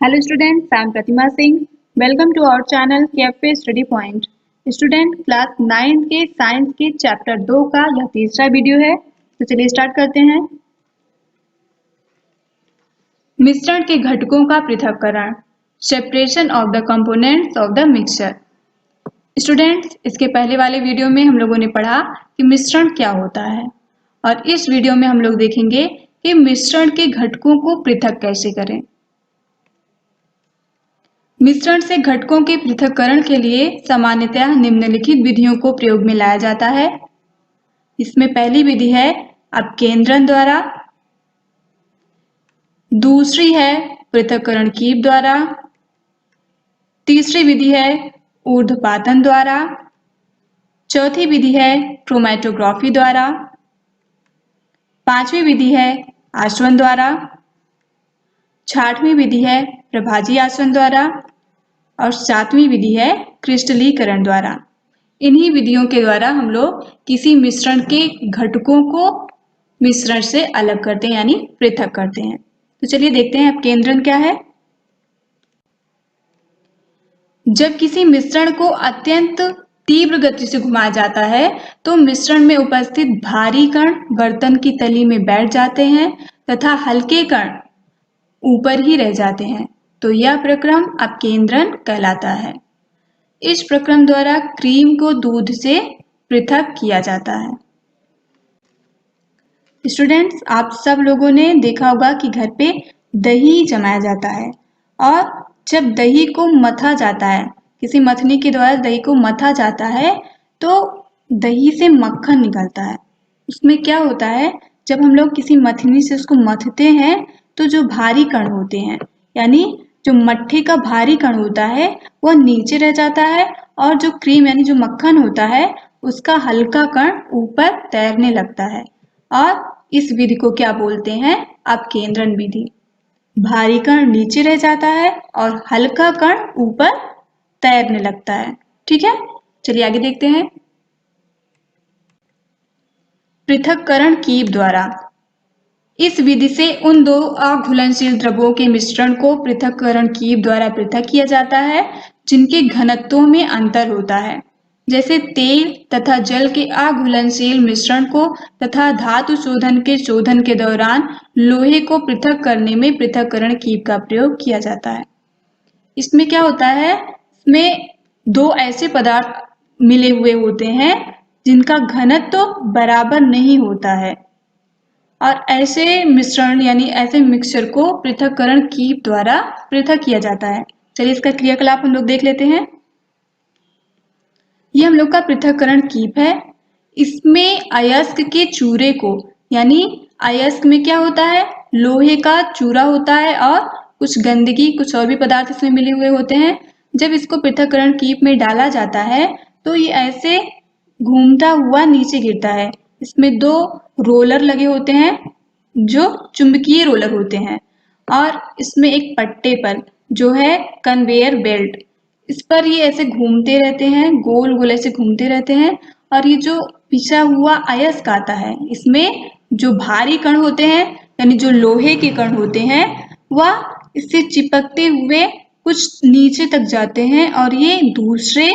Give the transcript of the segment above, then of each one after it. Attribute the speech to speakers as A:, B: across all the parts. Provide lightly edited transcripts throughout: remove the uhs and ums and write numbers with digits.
A: Hello students, I am Pratima Singh. Welcome to our channel Cafe Study Point. Student class 9 के science के chapter 2 का यह तीसरा video है। तो चलिए स्टार्ट करते हैं। मिश्रण के घटकों का पृथक्करण, separation of the components of the mixture. Students, इसके पहले वाले वीडियो में हम लोगों ने पढ़ा कि मिश्रण क्या होता है, और इस वीडियो में हम लोग देखेंगे कि मिश्रण के घटकों को पृथक कैसे करें। मिश्रण से घटकों के पृथक्करण के लिए सामान्यतः निम्नलिखित विधियों को प्रयोग में लाया जाता है। इसमें पहली विधि है अपकेंद्रण द्वारा, दूसरी है पृथक्करण कीप द्वारा, तीसरी विधि है ऊर्ध्वपातन द्वारा, चौथी विधि है क्रोमैटोग्राफी द्वारा, पांचवी विधि है आसवन द्वारा, छठवीं विधि है प्रभाजी आसवन द्वारा और सातवीं विधि है क्रिस्टलीकरण द्वारा। इन्हीं विधियों के द्वारा हम लोग किसी मिश्रण के घटकों को मिश्रण से अलग करते हैं, यानी पृथक करते हैं। तो चलिए देखते हैं अपकेंद्रण क्या है। जब किसी मिश्रण को अत्यंत तीव्र गति से घुमाया जाता है तो मिश्रण में उपस्थित भारी कण बर्तन की तली में बैठ जाते हैं तथा हल्के कण ऊपर ही रह जाते हैं, तो यह प्रक्रम अपकेंद्रण कहलाता है। इस प्रक्रम द्वारा क्रीम को दूध से पृथक किया जाता है। स्टूडेंट्स, आप सब लोगों ने देखा होगा कि घर पे दही जमाया जाता है, और जब दही को मथा जाता है, किसी मथनी के द्वारा दही को मथा जाता है तो दही से मक्खन निकलता है। उसमें क्या होता है, जब हम लोग किसी मथनी से उसको मथते हैं तो जो भारी कण होते हैं, यानी जो मट्ठे का भारी कण होता है वह नीचे रह जाता है, और जो क्रीम यानी जो मक्खन होता है उसका हल्का कण ऊपर तैरने लगता है। और इस विधि को क्या बोलते हैं, अपकेंद्रण विधि। भारी कण नीचे रह जाता है और हल्का कण ऊपर तैरने लगता है। ठीक है, चलिए आगे देखते हैं। पृथक्करण कीप द्वारा, इस विधि से उन दो अघुलनशील द्रवों के मिश्रण को पृथक्करण कीप द्वारा पृथक किया जाता है जिनके घनत्वों में अंतर होता है। जैसे तेल तथा जल के अघुलनशील मिश्रण को तथा धातु शोधन के दौरान लोहे को पृथक करने में पृथक्करण कीप का प्रयोग किया जाता है। इसमें क्या होता है, इसमें दो ऐसे पदार्थ मिले हुए होते हैं जिनका घनत्व बराबर नहीं होता है, और ऐसे मिश्रण यानी ऐसे मिक्सचर को पृथक्करण कीप द्वारा पृथक किया जाता है। चलिए इसका क्रियाकलाप हम लोग देख लेते हैं। ये हम लोग का पृथक्करण कीप है। इसमें अयस्क के चूरे को, यानी अयस्क में क्या होता है, लोहे का चूरा होता है और कुछ गंदगी, कुछ और भी पदार्थ इसमें मिले हुए होते हैं। जब इसको पृथक्करण कीप में डाला जाता है तो ये ऐसे घूमता हुआ नीचे गिरता है। इसमें दो रोलर लगे होते हैं जो चुंबकीय रोलर होते हैं, और इसमें एक पट्टे पर जो है कन्वेयर बेल्ट, इस पर ये ऐसे घूमते रहते हैं, गोल गोल ऐसे घूमते रहते हैं। और ये जो पिसा हुआ अयस्क आता है, इसमें जो भारी कण होते हैं यानी जो लोहे के कण होते हैं वह इससे चिपकते हुए कुछ नीचे तक जाते हैं और ये दूसरे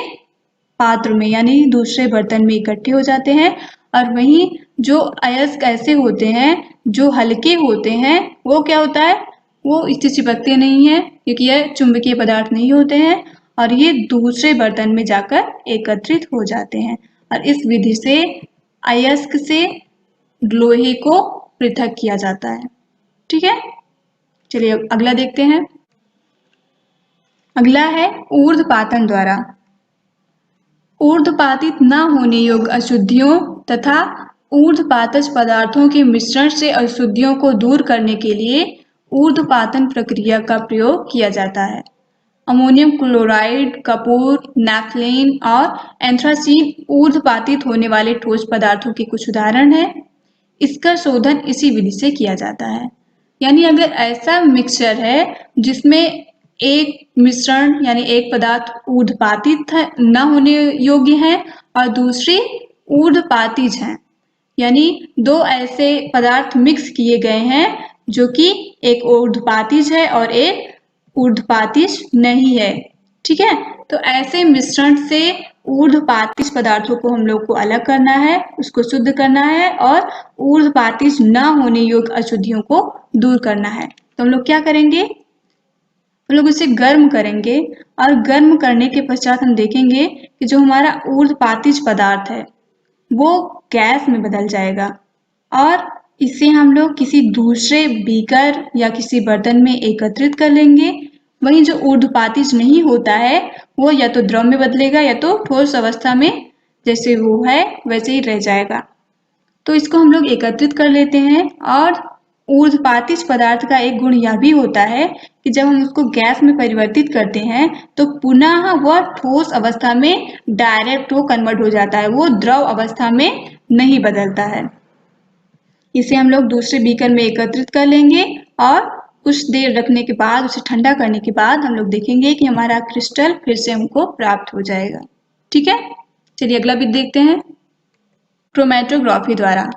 A: पात्र में यानी दूसरे बर्तन में इकट्ठे हो जाते हैं। और वहीं जो अयस्क ऐसे होते हैं जो हल्के होते हैं वो क्या होता है, वो इससे चिपकते नहीं है क्योंकि यह चुंबकीय पदार्थ नहीं होते हैं, और ये दूसरे बर्तन में जाकर एकत्रित हो जाते हैं। और इस विधि से अयस्क से लोहे को पृथक किया जाता है। ठीक है, चलिए अगला देखते हैं। अगला है ऊर्ध्वपातन द्वारा। ऊर्ध्वपातित न होने योग्य अशुद्धियों तथा ऊर्ध्वपातज पदार्थों के मिश्रण से अशुद्धियों को दूर करने के लिए ऊर्ध्वपातन प्रक्रिया का प्रयोग किया जाता है। अमोनियम क्लोराइड, कपूर, नैफ्थलीन और एंथ्रासीन ऊर्ध्वपातित होने वाले ठोस पदार्थों के कुछ उदाहरण हैं। इसका शोधन इसी विधि से किया जाता है। यानी अगर ऐसा मिक्सचर है जिसमें एक मिश्रण यानी एक पदार्थ ऊर्ध्वपातित न होने योग्य है और दूसरी ऊर्ध्वपातिज है, यानी दो ऐसे पदार्थ मिक्स किए गए हैं जो कि एक ऊर्ध्वपातिज है और एक ऊर्ध्वपातीज नहीं है। ठीक है, तो ऐसे मिश्रण से ऊर्ध्वपातीज पदार्थों को हम लोग को अलग करना है, उसको शुद्ध करना है और ऊर्ध्वपातीज न होने योग्य अशुद्धियों को दूर करना है। तो हम लोग क्या करेंगे, हम लोग इसे गर्म करेंगे और गर्म करने के पश्चात हम देखेंगे कि जो हमारा ऊर्ध्वपातीज पदार्थ है वो गैस में बदल जाएगा और इसे हम लोग किसी दूसरे बीकर या किसी बर्तन में एकत्रित कर लेंगे। वहीं जो ऊर्ध्वपातीज नहीं होता है वो या तो द्रव में बदलेगा या तो ठोस अवस्था में जैसे वो है वैसे ही रह जाएगा। तो इसको हम लोग एकत्रित कर लेते हैं और ऊर्ध्वपातीज पदार्थ का एक गुण यह भी होता है कि जब हम उसको गैस में परिवर्तित करते हैं तो पुनः वह ठोस अवस्था में डायरेक्ट वो कन्वर्ट हो जाता है, वो द्रव अवस्था में नहीं बदलता है। इसे हम लोग दूसरे बीकर में एकत्रित कर लेंगे और कुछ देर रखने के बाद, उसे ठंडा करने के बाद हम लोग देखेंगे कि हमारा क्रिस्टल फिर से हमको प्राप्त हो जाएगा। ठीक है, चलिए अगला भी देखते हैं। क्रोमैटोग्राफी द्वारा,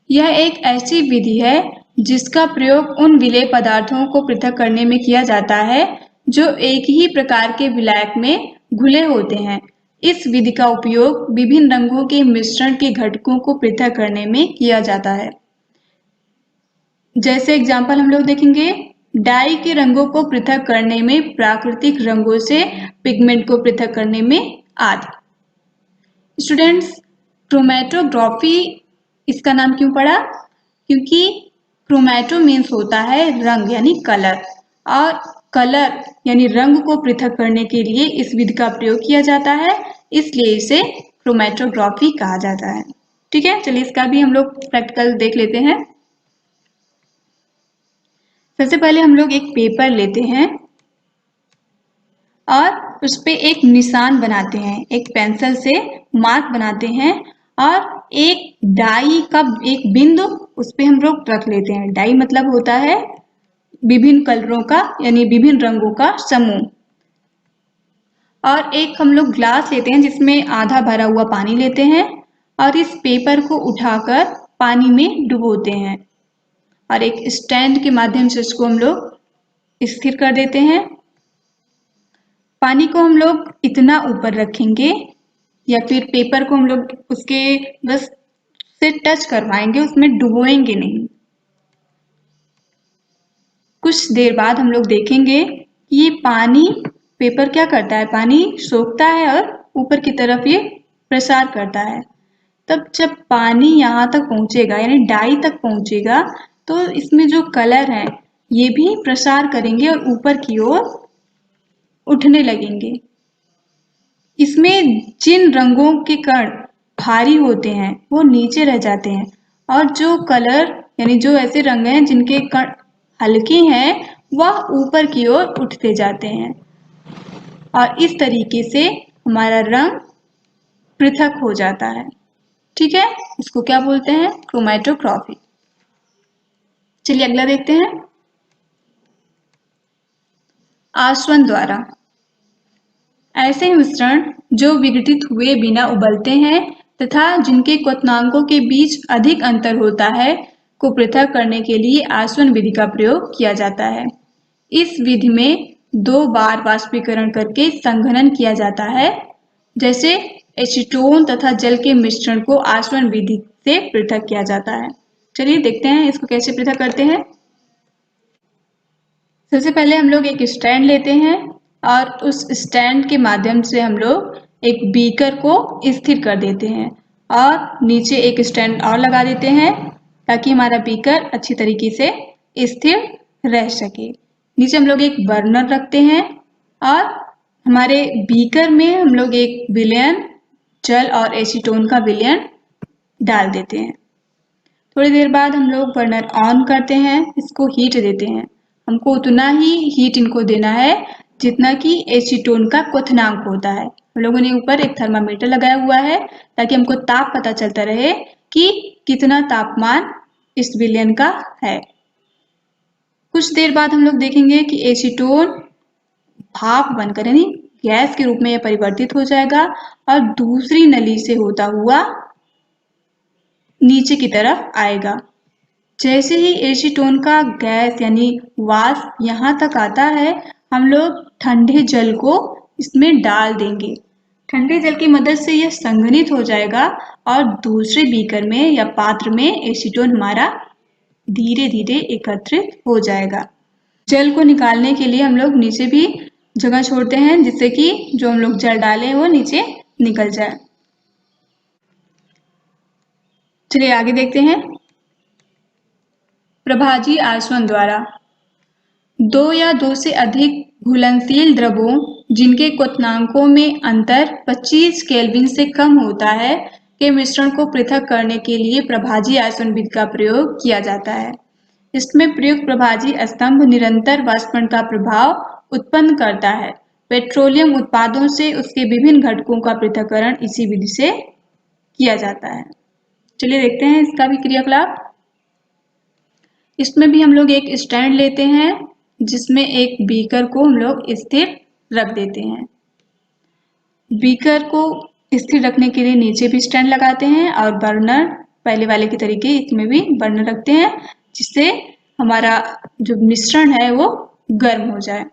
A: यह एक ऐसी विधि है जिसका प्रयोग उन विलेय पदार्थों को पृथक करने में किया जाता है जो एक ही प्रकार के विलायक में घुले होते हैं। इस विधि का उपयोग विभिन्न रंगों के मिश्रण के घटकों को पृथक करने में किया जाता है। जैसे एग्जाम्पल हम लोग देखेंगे, डाई के रंगों को पृथक करने में, प्राकृतिक रंगों से पिगमेंट को पृथक करने में आदि। स्टूडेंट्स, क्रोमैटोग्राफी इसका नाम क्यों पड़ा? क्योंकि क्रोमैटो मीन्स होता है रंग यानी कलर, और कलर यानी रंग को पृथक करने के लिए इस विधि का प्रयोग किया जाता है, इसलिए इसे क्रोमैटोग्राफी कहा जाता है। ठीक है, चलिए इसका भी हम लोग प्रैक्टिकल देख लेते हैं। सबसे पहले हम लोग एक पेपर लेते हैं और उस पे एक निशान बनाते हैं, एक पेंसिल से मार्क बनाते हैं और एक डाई का एक बिंदु उस पे हम लोग रख लेते हैं। डाई मतलब होता है विभिन्न कलरों का यानी विभिन्न रंगों का समूह। और एक हम लोग ग्लास लेते हैं जिसमें आधा भरा हुआ पानी लेते हैं और इस पेपर को उठाकर पानी में डुबोते हैं और एक स्टैंड के माध्यम से इसको हम लोग स्थिर कर देते हैं। पानी को हम लोग इतना ऊपर रखेंगे या फिर पेपर को हम लोग उसके बस से टच करवाएंगे, उसमें डुबोएंगे नहीं। कुछ देर बाद हम लोग देखेंगे कि ये पानी, पेपर क्या करता है, पानी सोखता है और ऊपर की तरफ ये प्रसार करता है। तब जब पानी यहाँ तक पहुँचेगा यानी डाई तक पहुँचेगा तो इसमें जो कलर हैं ये भी प्रसार करेंगे और ऊपर की ओर उठने लगेंगे। इसमें जिन रंगों के कण भारी होते हैं वो नीचे रह जाते हैं और जो कलर यानी जो ऐसे रंग हैं जिनके कण हल्के हैं वह ऊपर की ओर उठते जाते हैं और इस तरीके से हमारा रंग पृथक हो जाता है। ठीक है, इसको क्या बोलते हैं? क्रोमैटोग्राफी। चलिए अगला देखते हैं। आसवन द्वारा, ऐसे मिश्रण जो विघटित हुए बिना उबलते हैं तथा जिनके क्वथनांकों के बीच अधिक अंतर होता है को पृथक करने के लिए आसवन विधि का प्रयोग किया जाता है। इस विधि में 2 बार वाष्पीकरण करके संघनन किया जाता है। जैसे एसीटोन तथा जल के मिश्रण को आसवन विधि से पृथक किया जाता है। चलिए देखते हैं इसको कैसे पृथक करते हैं। सबसे पहले हम लोग एक स्टैंड लेते हैं और उस स्टैंड के माध्यम से हम लोग एक बीकर को स्थिर कर देते हैं और नीचे एक स्टैंड और लगा देते हैं ताकि हमारा बीकर अच्छी तरीके से स्थिर रह सके। नीचे हम लोग एक बर्नर रखते हैं और हमारे बीकर में हम लोग एक विलयन, जल और एसीटोन का विलयन डाल देते हैं। थोड़ी देर बाद हम लोग बर्नर ऑन करते हैं, इसको हीट देते हैं। हमको उतना ही हीट इनको देना है जितना कि एसीटोन का क्वथनांक होता है। हम लोगों ने ऊपर एक थर्मामीटर लगाया हुआ है ताकि हमको ताप पता चलता रहे कि कितना तापमान इस विलयन का है। कुछ देर बाद हम लोग देखेंगे कि एसीटोन भाप बनकर यानी गैस के रूप में यह परिवर्तित हो जाएगा और दूसरी नली से होता हुआ नीचे की तरफ आएगा। जैसे ही एसीटोन का गैस यानी वाष्प यहाँ तक आता है, हम लोग ठंडे जल को इसमें डाल देंगे। ठंडे जल की मदद से यह संघनित हो जाएगा और दूसरे बीकर में या पात्र में एसीटोन हमारा धीरे धीरे एकत्रित हो जाएगा। जल को निकालने के लिए हम लोग नीचे भी जगह छोड़ते हैं, जिससे कि जो हम लोग जल डालें वो नीचे निकल जाए। चलिए आगे देखते हैं। प्रभाजी आसवन द्वारा दो या दो से अधिक घुलनशील द्रवों जिनके क्वथनांकों में अंतर 25 केल्विन से कम होता है के मिश्रण को पृथक करने के लिए प्रभाजी आसवन विधि का प्रयोग किया जाता है। इसमें प्रयुक्त प्रभाजी स्तंभ निरंतर वाष्पन का प्रभाव उत्पन्न करता है। पेट्रोलियम उत्पादों से उसके विभिन्न घटकों का पृथक्करण इसी विधि से किया जाता है। चलिए देखते हैं इसका भी क्रियाकलाप। इसमें भी हम लोग एक स्टैंड लेते हैं, जिसमें एक बीकर को हम लोग स्थिर रख देते हैं। बीकर को स्थिर रखने के लिए नीचे भी स्टैंड लगाते हैं और बर्नर पहले वाले के तरीके इसमें भी बर्नर रखते हैं, जिससे हमारा जो मिश्रण है वो गर्म हो जाए।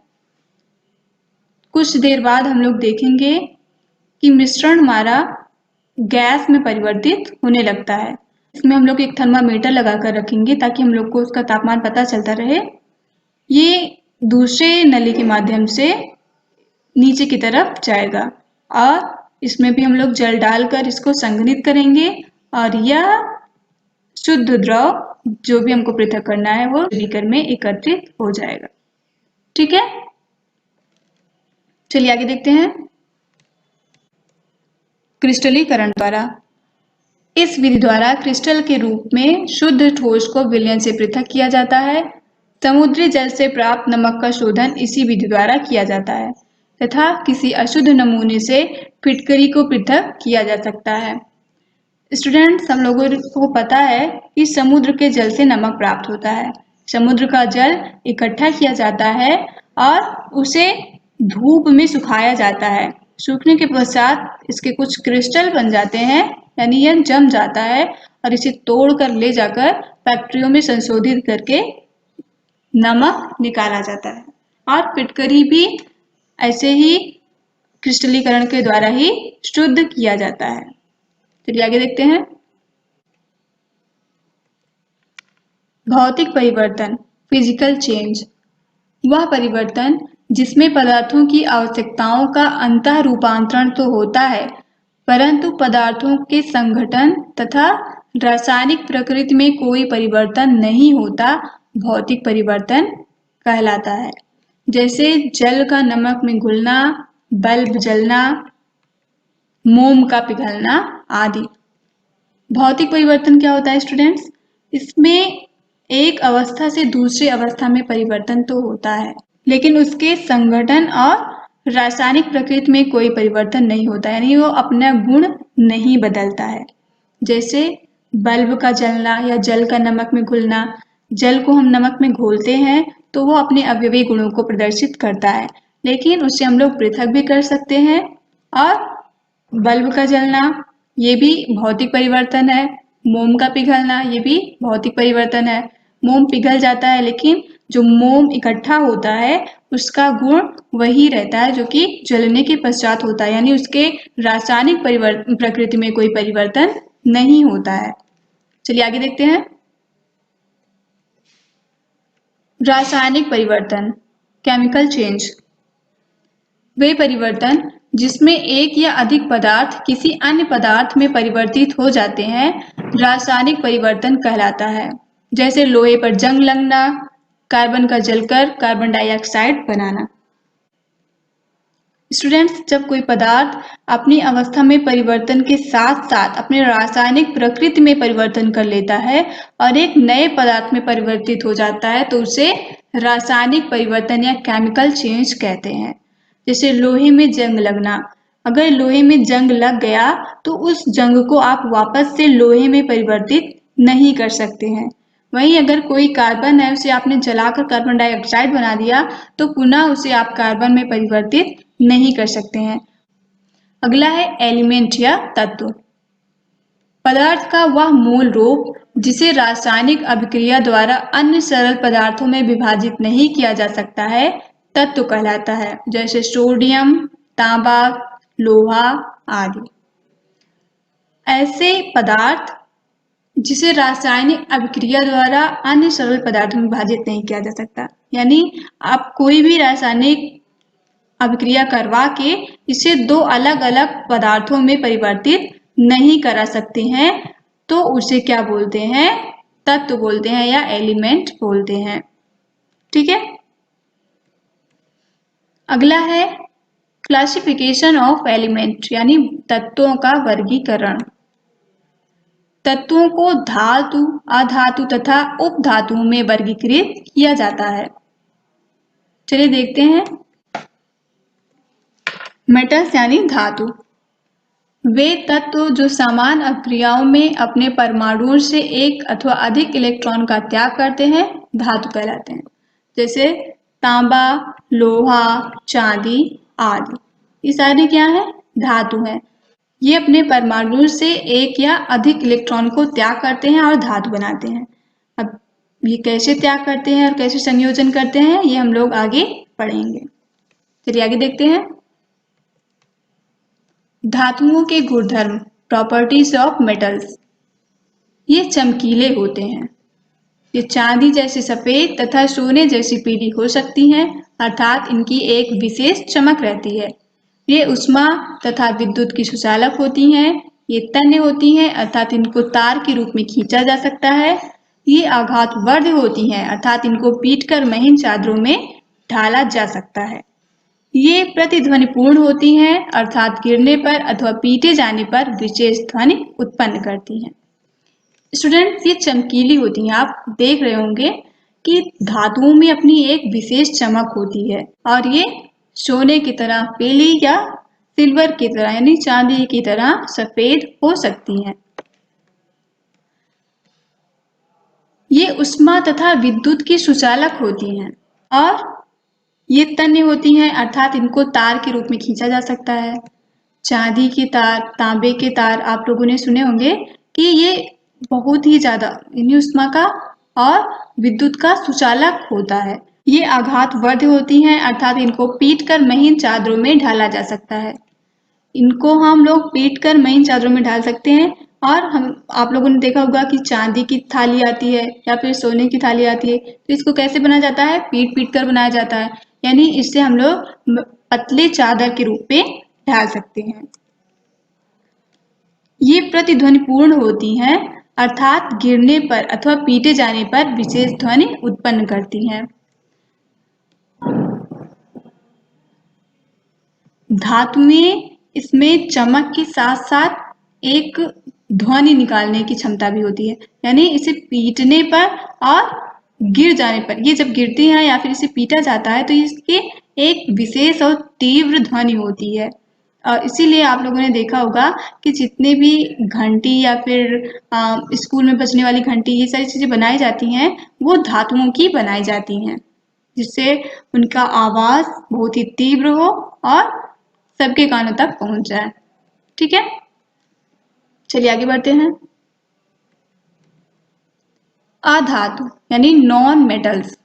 A: कुछ देर बाद हम लोग देखेंगे कि मिश्रण हमारा गैस में परिवर्तित होने लगता है। इसमें हम लोग एक थर्मामीटर लगाकर रखेंगे ताकि हम लोग को उसका तापमान पता चलता रहे। ये दूसरे नली के माध्यम से नीचे की तरफ जाएगा और इसमें भी हम लोग जल डालकर इसको संघनित करेंगे और यह शुद्ध द्रव जो भी हमको पृथक करना है वो बीकर में एकत्रित हो जाएगा। ठीक है, चलिए आगे देखते हैं। क्रिस्टलीकरण द्वारा इस विधि द्वारा क्रिस्टल के रूप में शुद्ध ठोस को विलयन से पृथक किया जाता है। समुद्री जल से प्राप्त नमक का शोधन इसी विधि द्वारा किया जाता है तथा किसी अशुद्ध नमूने से फिटकरी को पृथक किया जा सकता है। स्टूडेंट्स, हम लोगों को पता है कि समुद्र के जल से नमक प्राप्त होता है। समुद्र का जल इकट्ठा किया जाता है और उसे धूप में सुखाया जाता है। सूखने के पश्चात इसके कुछ क्रिस्टल बन जाते हैं, यानी यह जम जाता है और इसे तोड़कर ले जाकर फैक्ट्रियों में संशोधित करके नमक निकाला जाता है। और फिटकरी भी ऐसे ही क्रिस्टलीकरण के द्वारा ही शुद्ध किया जाता है। चलिए आगे देखते हैं। भौतिक परिवर्तन, फिजिकल चेंज, वह परिवर्तन जिसमें पदार्थों की आवश्यकताओं का अंतः रूपांतरण तो होता है, परंतु पदार्थों के संघटन तथा रासायनिक प्रकृति में कोई परिवर्तन नहीं होता, भौतिक परिवर्तन कहलाता है। जैसे जल का नमक में घुलना, बल्ब जलना, मोम का पिघलना आदि। भौतिक परिवर्तन क्या होता है स्टूडेंट्स? इसमें एक अवस्था से दूसरी अवस्था में परिवर्तन तो होता है, लेकिन उसके संगठन और रासायनिक प्रकृति में कोई परिवर्तन नहीं होता, यानी वो अपना गुण नहीं बदलता है। जैसे बल्ब का जलना या जल का नमक में घुलना, जल को हम नमक में घोलते हैं तो वो अपने अवयवी गुणों को प्रदर्शित करता है, लेकिन उससे हम लोग पृथक भी कर सकते हैं। और बल्ब का जलना ये भी भौतिक परिवर्तन है, मोम का पिघलना ये भी भौतिक परिवर्तन है। मोम पिघल जाता है, लेकिन जो मोम इकट्ठा होता है उसका गुण वही रहता है जो कि जलने के पश्चात होता है, यानी उसके रासायनिक प्रकृति में कोई परिवर्तन नहीं होता है। चलिए आगे देखते हैं। रासायनिक परिवर्तन, केमिकल चेंज, वे परिवर्तन जिसमें एक या अधिक पदार्थ किसी अन्य पदार्थ में परिवर्तित हो जाते हैं, रासायनिक परिवर्तन कहलाता है। जैसे लोहे पर जंग लगना, कार्बन का जलकर कार्बन डाइऑक्साइड बनाना। स्टूडेंट्स, जब कोई पदार्थ अपनी अवस्था में परिवर्तन के साथ साथ अपने रासायनिक प्रकृति में परिवर्तन कर लेता है और एक नए पदार्थ में परिवर्तित हो जाता है तो उसे रासायनिक परिवर्तन या केमिकल चेंज कहते हैं। जैसे लोहे में जंग लगना, अगर लोहे में जंग लग गया तो उस जंग को आप वापस से लोहे में परिवर्तित नहीं कर सकते हैं। वहीं अगर कोई कार्बन है उसे आपने जलाकर कार्बन डाइऑक्साइड बना दिया तो पुनः उसे आप कार्बन में परिवर्तित नहीं कर सकते हैं। अगला है एलिमेंट या तत्व। पदार्थ का वह मूल रूप जिसे रासायनिक अभिक्रिया द्वारा अन्य सरल पदार्थों में विभाजित नहीं किया जा सकता है तत्व कहलाता है, जैसे सोडियम, तांबा, लोहा आदि। ऐसे पदार्थ जिसे रासायनिक अभिक्रिया द्वारा अन्य सरल पदार्थों में विभाजित नहीं किया जा सकता, यानी आप कोई भी रासायनिक अभिक्रिया करवा के इसे दो अलग अलग पदार्थों में परिवर्तित नहीं करा सकते हैं, तो उसे क्या बोलते हैं? तत्व बोलते हैं या एलिमेंट बोलते हैं। ठीक है, अगला है क्लासिफिकेशन ऑफ एलिमेंट, यानी तत्वों का वर्गीकरण। तत्वों को धातु, अधातु तथा उपधातुओं में वर्गीकृत किया जाता है। चलिए देखते हैं। मेटल्स यानी धातु, वे तत्व जो समान अभिक्रियाओं में अपने परमाणुओं से एक अथवा अधिक इलेक्ट्रॉन का त्याग करते हैं, धातु कहलाते हैं। जैसे तांबा, लोहा, चांदी आदि, ये सारे क्या है? धातु हैं। ये अपने परमाणु से एक या अधिक इलेक्ट्रॉन को त्याग करते हैं और धातु बनाते हैं। अब ये कैसे त्याग करते हैं और कैसे संयोजन करते हैं, ये हम लोग आगे पढ़ेंगे। चलिए आगे देखते हैं। धातुओं के गुणधर्म, प्रॉपर्टीज ऑफ मेटल्स। ये चमकीले होते हैं। ये चांदी जैसी सफेद तथा सोने जैसी पीली हो सकती हैं, अर्थात इनकी एक विशेष चमक रहती है। ये उष्मा तथा विद्युत की सुचालक होती हैं। ये तन्य होती हैं, अर्थात इनको तार के रूप में खींचा जा सकता है। ये आघातवर्ध होती हैं, अर्थात इनको पीटकर महीन चादरों में ढाला जा सकता है। ये प्रतिध्वनिपूर्ण होती हैं, अर्थात गिरने पर अथवा पीटे जाने पर विशेष ध्वनि उत्पन्न करती हैं। स्टूडेंट्स, ये चमकीली होती हैं। आप देख रहे होंगे कि धातुओं में अपनी एक विशेष चमक होती है और ये सोने की तरह पीली या सिल्वर की तरह यानी चांदी की तरह सफेद हो सकती हैं। ये उष्मा तथा विद्युत की सुचालक होती हैं और ये तन्य होती हैं, अर्थात इनको तार के रूप में खींचा जा सकता है। चांदी के तार, तांबे के तार आप लोगों ने सुने होंगे कि ये बहुत ही ज्यादा यानी उष्मा का और विद्युत का सुचालक होता है। ये आघातवर्ध होती हैं, अर्थात इनको पीटकर महीन चादरों में ढाला जा सकता है। इनको हम लोग पीटकर महीन चादरों में ढाल सकते हैं। और आप लोगों ने देखा होगा कि चांदी की थाली आती है या फिर सोने की थाली आती है, तो इसको कैसे बनाया जाता है? पीट पीट कर बनाया जाता है, यानी इससे हम लोग पतले चादर के रूप में ढाल सकते हैं। ये प्रतिध्वनिपूर्ण होती हैं, अर्थात गिरने पर अथवा पीटे जाने पर विशेष ध्वनि उत्पन्न करती हैं। धातुएं, इसमें चमक के साथ साथ एक ध्वनि निकालने की क्षमता भी होती है, यानी इसे पीटने पर और गिर जाने पर, ये जब गिरती है या फिर इसे पीटा जाता है तो इसकी एक विशेष और तीव्र ध्वनि होती है। और इसीलिए आप लोगों ने देखा होगा कि जितने भी घंटी या फिर स्कूल में बजने वाली घंटी, ये सारी चीजें बनाई जाती हैं, वो धातुओं की बनाई जाती हैं, जिससे उनका आवाज बहुत ही तीव्र हो और सबके कानों तक पहुंच जाए। ठीक है, चलिए आगे बढ़ते हैं। अधातु यानी नॉन मेटल्स,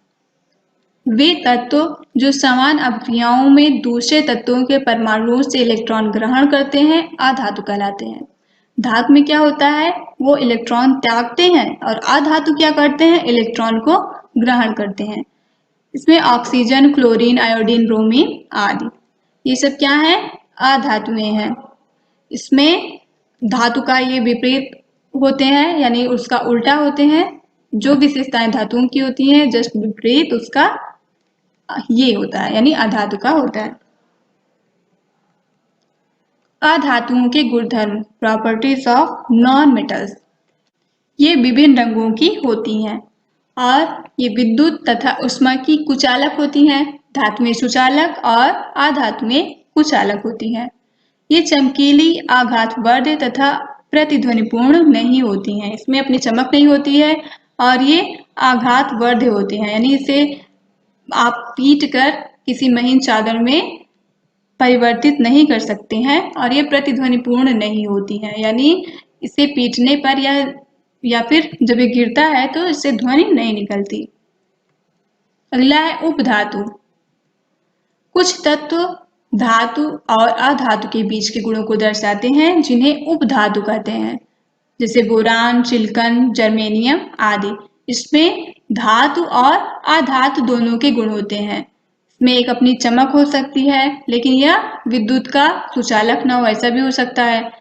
A: वे तत्व जो समान अभिक्रियाओं में दूसरे तत्वों के परमाणुओं से इलेक्ट्रॉन ग्रहण करते हैं, अधातु कहलाते हैं। धातु में क्या होता है? वो इलेक्ट्रॉन त्यागते हैं और अधातु क्या करते हैं? इलेक्ट्रॉन को ग्रहण करते हैं। इसमें ऑक्सीजन, क्लोरीन, आयोडीन, ब्रोमीन आदि, ये सब क्या है? अधातुएं हैं। इसमें धातु का ये विपरीत होते हैं, यानी उसका उल्टा होते हैं। जो विशेषताएं धातुओं की होती हैं, जस्ट विपरीत उसका ये होता है, यानी अधातु का होता है। अधातुओं के गुणधर्म, प्रॉपर्टीज ऑफ नॉन मेटल्स, ये विभिन्न रंगों की होती हैं और ये विद्युत तथा उष्मा की कुचालक होती हैं। धातुएं सुचालक और अधातुएं कुचालक होती हैं। ये चमकीली, आघातवर्ध तथा प्रतिध्वनिपूर्ण नहीं होती हैं, इसमें अपनी चमक नहीं होती है और ये आघातवर्ध होते हैं, यानी इसे आप पीट कर किसी महीन चादर में परिवर्तित नहीं कर सकते हैं। और ये प्रतिध्वनिपूर्ण नहीं होती हैं, यानी इसे पीटने पर या फिर जब ये गिरता है तो इससे ध्वनि नहीं निकलती। अगला है उपधातु। कुछ तत्व धातु और अधातु के बीच के गुणों को दर्शाते हैं जिन्हें उपधातु कहते हैं, जैसे बोरान, सिलिकॉन, जर्मेनियम आदि। इसमें धातु और अधातु दोनों के गुण होते हैं। इसमें एक अपनी चमक हो सकती है, लेकिन यह विद्युत का सुचालक न हो, ऐसा भी हो सकता है,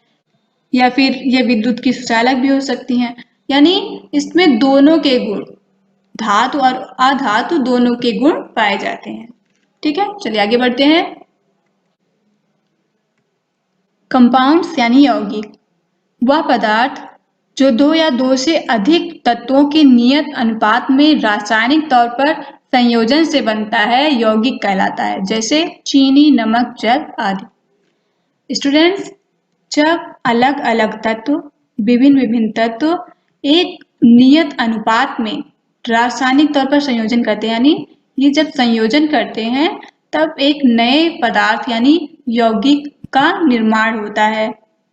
A: या फिर यह विद्युत की सुचालक भी हो सकती हैं। यानी इसमें दोनों के गुण, धातु और अधातु दोनों के गुण पाए जाते हैं। ठीक है, चलिए आगे बढ़ते हैं। कंपाउंड्स यानी यौगिक, वह पदार्थ जो दो या दो से अधिक तत्वों के नियत अनुपात में रासायनिक तौर पर संयोजन से बनता है, यौगिक कहलाता है, जैसे चीनी, नमक, जल आदि। स्टूडेंट्स, जब अलग अलग तत्व, विभिन्न तत्व एक नियत अनुपात में रासायनिक तौर पर संयोजन करते हैं, यानी ये जब संयोजन करते हैं तब एक नए पदार्थ यानी यौगिक का निर्माण होता है।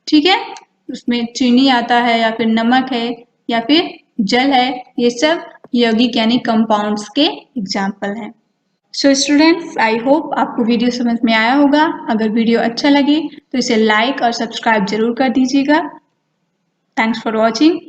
A: ठीक है, उसमें चीनी आता है या फिर नमक है या फिर जल है, ये सब यौगिक यानी कंपाउंड्स के एग्जाम्पल हैं। सो स्टूडेंट्स, आई होप आपको वीडियो समझ में आया होगा। अगर वीडियो अच्छा लगे तो इसे लाइक और सब्सक्राइब जरूर कर दीजिएगा। Thanks for watching.